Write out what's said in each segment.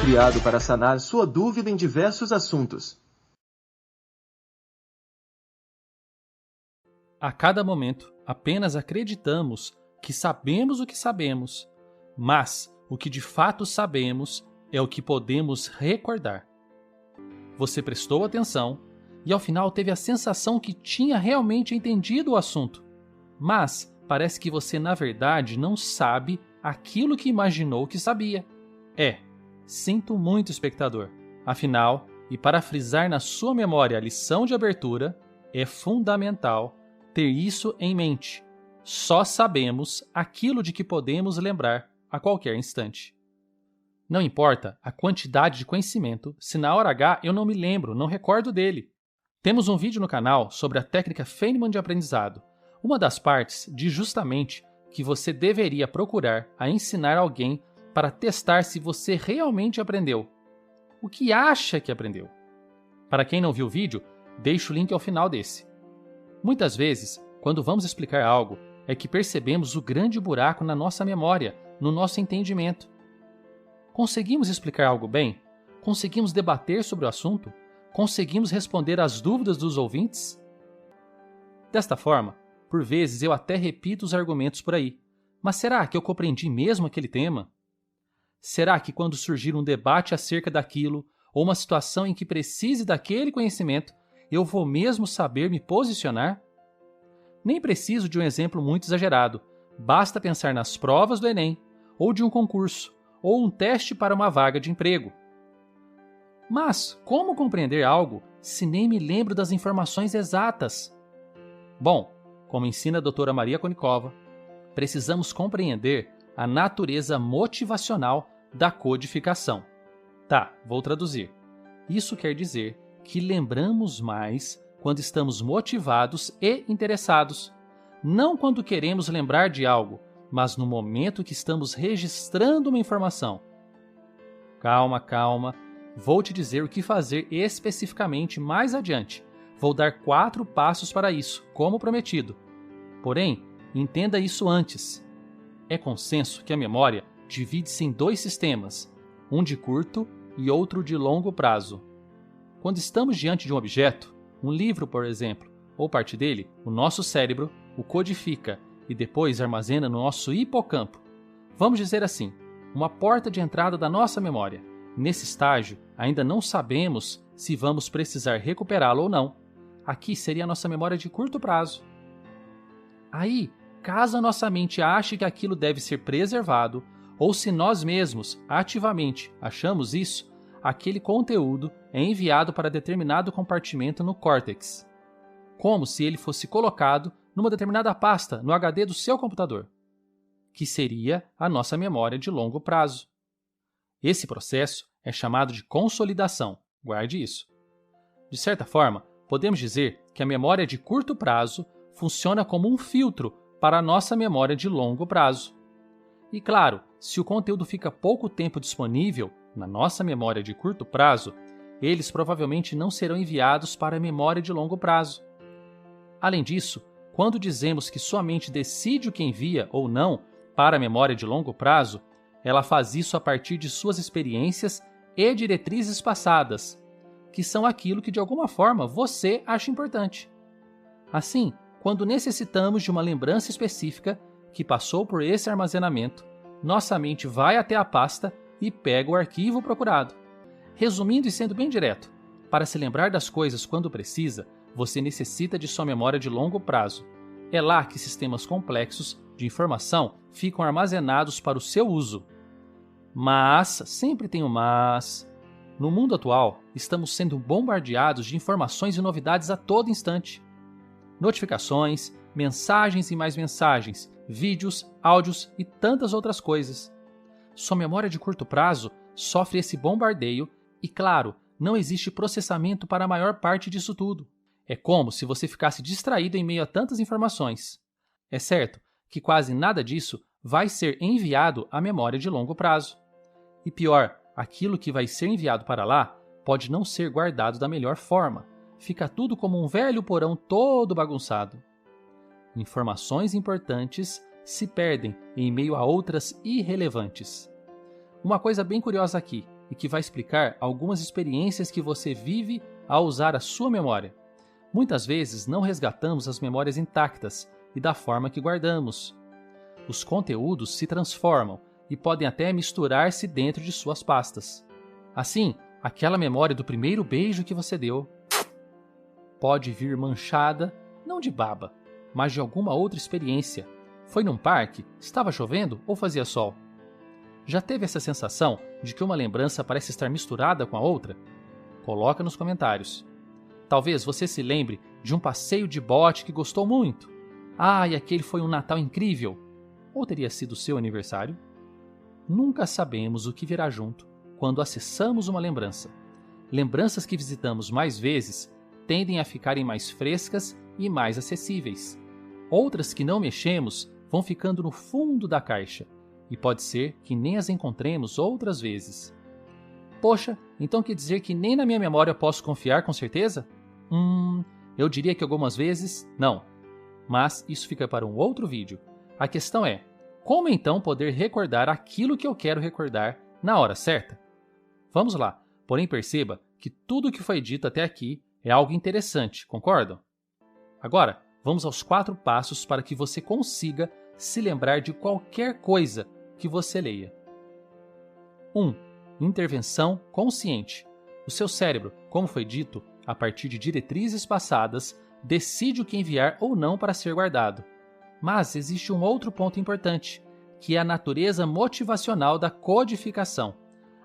criado para sanar sua dúvida em diversos assuntos. A cada momento, apenas acreditamos que sabemos o que sabemos, mas o que de fato sabemos é o que podemos recordar. Você prestou atenção e ao final teve a sensação que tinha realmente entendido o assunto, mas parece que você na verdade não sabe aquilo que imaginou que sabia. Sinto muito, espectador. Afinal, e para frisar na sua memória a lição de abertura, é fundamental ter isso em mente. Só sabemos aquilo de que podemos lembrar a qualquer instante. Não importa a quantidade de conhecimento, se na hora H eu não me lembro, não recordo dele. Temos um vídeo no canal sobre a técnica Feynman de aprendizado. Uma das partes diz justamente que você deveria procurar a ensinar alguém para testar se você realmente aprendeu. O que acha que aprendeu? Para quem não viu o vídeo, deixo o link ao final desse. Muitas vezes, quando vamos explicar algo, é que percebemos o grande buraco na nossa memória, no nosso entendimento. Conseguimos explicar algo bem? Conseguimos debater sobre o assunto? Conseguimos responder às dúvidas dos ouvintes? Desta forma, por vezes eu até repito os argumentos por aí. Mas será que eu compreendi mesmo aquele tema? Será que quando surgir um debate acerca daquilo, ou uma situação em que precise daquele conhecimento, eu vou mesmo saber me posicionar? Nem preciso de um exemplo muito exagerado. Basta pensar nas provas do Enem, ou de um concurso, ou um teste para uma vaga de emprego. Mas como compreender algo se nem me lembro das informações exatas? Bom, como ensina a doutora Maria Konnikova, precisamos compreender a natureza motivacional da codificação. Tá, vou traduzir. Isso quer dizer que lembramos mais quando estamos motivados e interessados. Não quando queremos lembrar de algo, mas no momento que estamos registrando uma informação. Calma. Vou te dizer o que fazer especificamente mais adiante. Vou dar 4 passos para isso, como prometido. Porém, entenda isso antes. É consenso que a memória divide-se em 2 sistemas, um de curto e outro de longo prazo. Quando estamos diante de um objeto, um livro, por exemplo, ou parte dele, o nosso cérebro o codifica e depois armazena no nosso hipocampo. Vamos dizer assim, uma porta de entrada da nossa memória. Nesse estágio, ainda não sabemos se vamos precisar recuperá-lo ou não. Aqui seria a nossa memória de curto prazo. Aí, caso a nossa mente ache que aquilo deve ser preservado, ou se nós mesmos ativamente achamos isso, aquele conteúdo é enviado para determinado compartimento no córtex, como se ele fosse colocado numa determinada pasta no HD do seu computador, que seria a nossa memória de longo prazo. Esse processo é chamado de consolidação, guarde isso. De certa forma, podemos dizer que a memória de curto prazo funciona como um filtro para a nossa memória de longo prazo. E claro, se o conteúdo fica pouco tempo disponível na nossa memória de curto prazo, eles provavelmente não serão enviados para a memória de longo prazo. Além disso, quando dizemos que sua mente decide o que envia ou não para a memória de longo prazo, ela faz isso a partir de suas experiências e diretrizes passadas, que são aquilo que de alguma forma você acha importante. Assim, quando necessitamos de uma lembrança específica que passou por esse armazenamento, nossa mente vai até a pasta e pega o arquivo procurado. Resumindo e sendo bem direto, para se lembrar das coisas quando precisa, você necessita de sua memória de longo prazo. É lá que sistemas complexos de informação ficam armazenados para o seu uso. Mas, sempre tem um mas, no mundo atual, estamos sendo bombardeados de informações e novidades a todo instante. Notificações, mensagens e mais mensagens, vídeos, áudios e tantas outras coisas. Sua memória de curto prazo sofre esse bombardeio e, claro, não existe processamento para a maior parte disso tudo. É como se você ficasse distraído em meio a tantas informações. É certo que quase nada disso vai ser enviado à memória de longo prazo. E pior, aquilo que vai ser enviado para lá pode não ser guardado da melhor forma. Fica tudo como um velho porão todo bagunçado. Informações importantes se perdem em meio a outras irrelevantes. Uma coisa bem curiosa aqui, e que vai explicar algumas experiências que você vive ao usar a sua memória. Muitas vezes não resgatamos as memórias intactas e da forma que guardamos. Os conteúdos se transformam e podem até misturar-se dentro de suas pastas. Assim, aquela memória do primeiro beijo que você deu pode vir manchada, não de baba, mas de alguma outra experiência. Foi num parque? Estava chovendo ou fazia sol? Já teve essa sensação de que uma lembrança parece estar misturada com a outra? Coloca nos comentários. Talvez você se lembre de um passeio de bote que gostou muito. Ah, e aquele foi um Natal incrível! Ou teria sido seu aniversário? Nunca sabemos o que virá junto quando acessamos uma lembrança. Lembranças que visitamos mais vezes tendem a ficarem mais frescas e mais acessíveis. Outras que não mexemos vão ficando no fundo da caixa, e pode ser que nem as encontremos outras vezes. Poxa, então quer dizer que nem na minha memória posso confiar com certeza? Eu diria que algumas vezes não. Mas isso fica para um outro vídeo. A questão é, como então poder recordar aquilo que eu quero recordar na hora certa? Vamos lá, porém perceba que tudo o que foi dito até aqui é algo interessante, concordam? Agora, vamos aos 4 passos para que você consiga se lembrar de qualquer coisa que você leia. 1. Intervenção consciente. O seu cérebro, como foi dito, a partir de diretrizes passadas, decide o que enviar ou não para ser guardado. Mas existe um outro ponto importante, que é a natureza motivacional da codificação.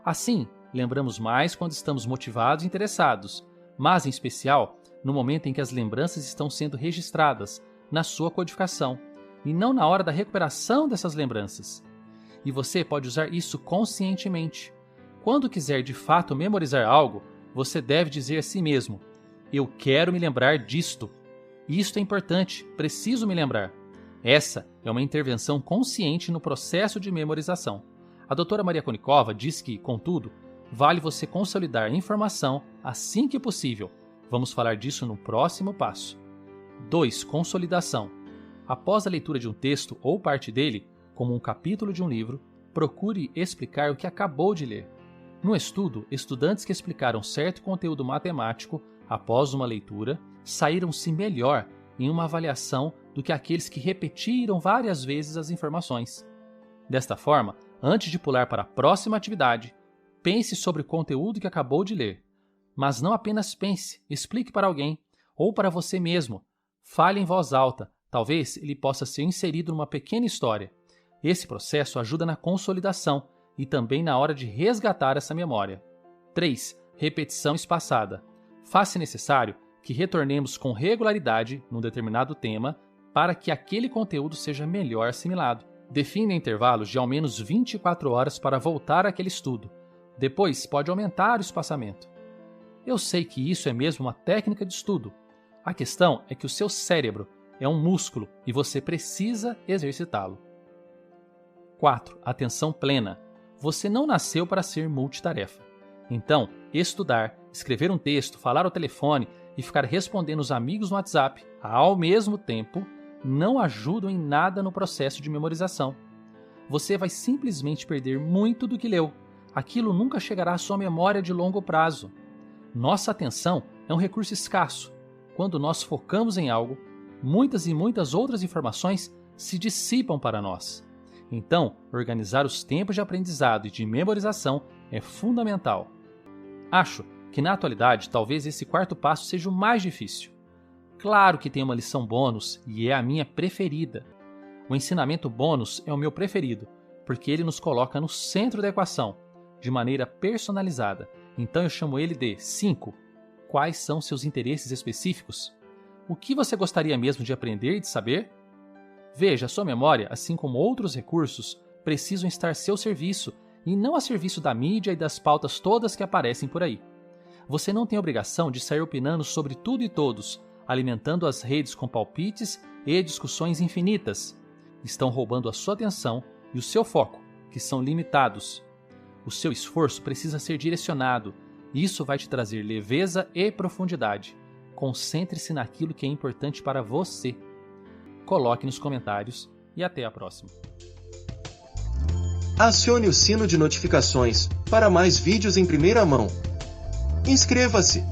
Assim, lembramos mais quando estamos motivados e interessados, mas em especial no momento em que as lembranças estão sendo registradas na sua codificação, e não na hora da recuperação dessas lembranças. E você pode usar isso conscientemente. Quando quiser de fato memorizar algo, você deve dizer a si mesmo: eu quero me lembrar disto. Isto é importante, preciso me lembrar. Essa é uma intervenção consciente no processo de memorização. A doutora Maria Konnikova diz que, contudo, vale você consolidar a informação assim que possível. Vamos falar disso no próximo passo. 2. Consolidação. Após a leitura de um texto ou parte dele, como um capítulo de um livro, procure explicar o que acabou de ler. No estudo, estudantes que explicaram certo conteúdo matemático após uma leitura saíram-se melhor em uma avaliação do que aqueles que repetiram várias vezes as informações. Desta forma, antes de pular para a próxima atividade, pense sobre o conteúdo que acabou de ler. Mas não apenas pense, explique para alguém ou para você mesmo. Fale em voz alta, talvez ele possa ser inserido numa pequena história. Esse processo ajuda na consolidação e também na hora de resgatar essa memória. 3. Repetição espaçada. Faz-se necessário que retornemos com regularidade num determinado tema para que aquele conteúdo seja melhor assimilado. Defina intervalos de ao menos 24 horas para voltar àquele estudo. Depois, pode aumentar o espaçamento. Eu sei que isso é mesmo uma técnica de estudo. A questão é que o seu cérebro é um músculo e você precisa exercitá-lo. 4. Atenção plena. Você não nasceu para ser multitarefa. Então, estudar, escrever um texto, falar ao telefone e ficar respondendo os amigos no WhatsApp ao mesmo tempo não ajudam em nada no processo de memorização. Você vai simplesmente perder muito do que leu. Aquilo nunca chegará à sua memória de longo prazo. Nossa atenção é um recurso escasso. Quando nós focamos em algo, muitas e muitas outras informações se dissipam para nós. Então, organizar os tempos de aprendizado e de memorização é fundamental. Acho que na atualidade talvez esse 4º passo seja o mais difícil. Claro que tem uma lição bônus e é a minha preferida. O ensinamento bônus é o meu preferido, porque ele nos coloca no centro da equação, de maneira personalizada. Então eu chamo ele de 5. Quais são seus interesses específicos? O que você gostaria mesmo de aprender e de saber? Veja, a sua memória, assim como outros recursos, precisam estar a seu serviço e não a serviço da mídia e das pautas todas que aparecem por aí. Você não tem obrigação de sair opinando sobre tudo e todos, alimentando as redes com palpites e discussões infinitas. Estão roubando a sua atenção e o seu foco, que são limitados. O seu esforço precisa ser direcionado, e isso vai te trazer leveza e profundidade. Concentre-se naquilo que é importante para você. Coloque nos comentários e até a próxima. Acione o sino de notificações para mais vídeos em primeira mão. Inscreva-se!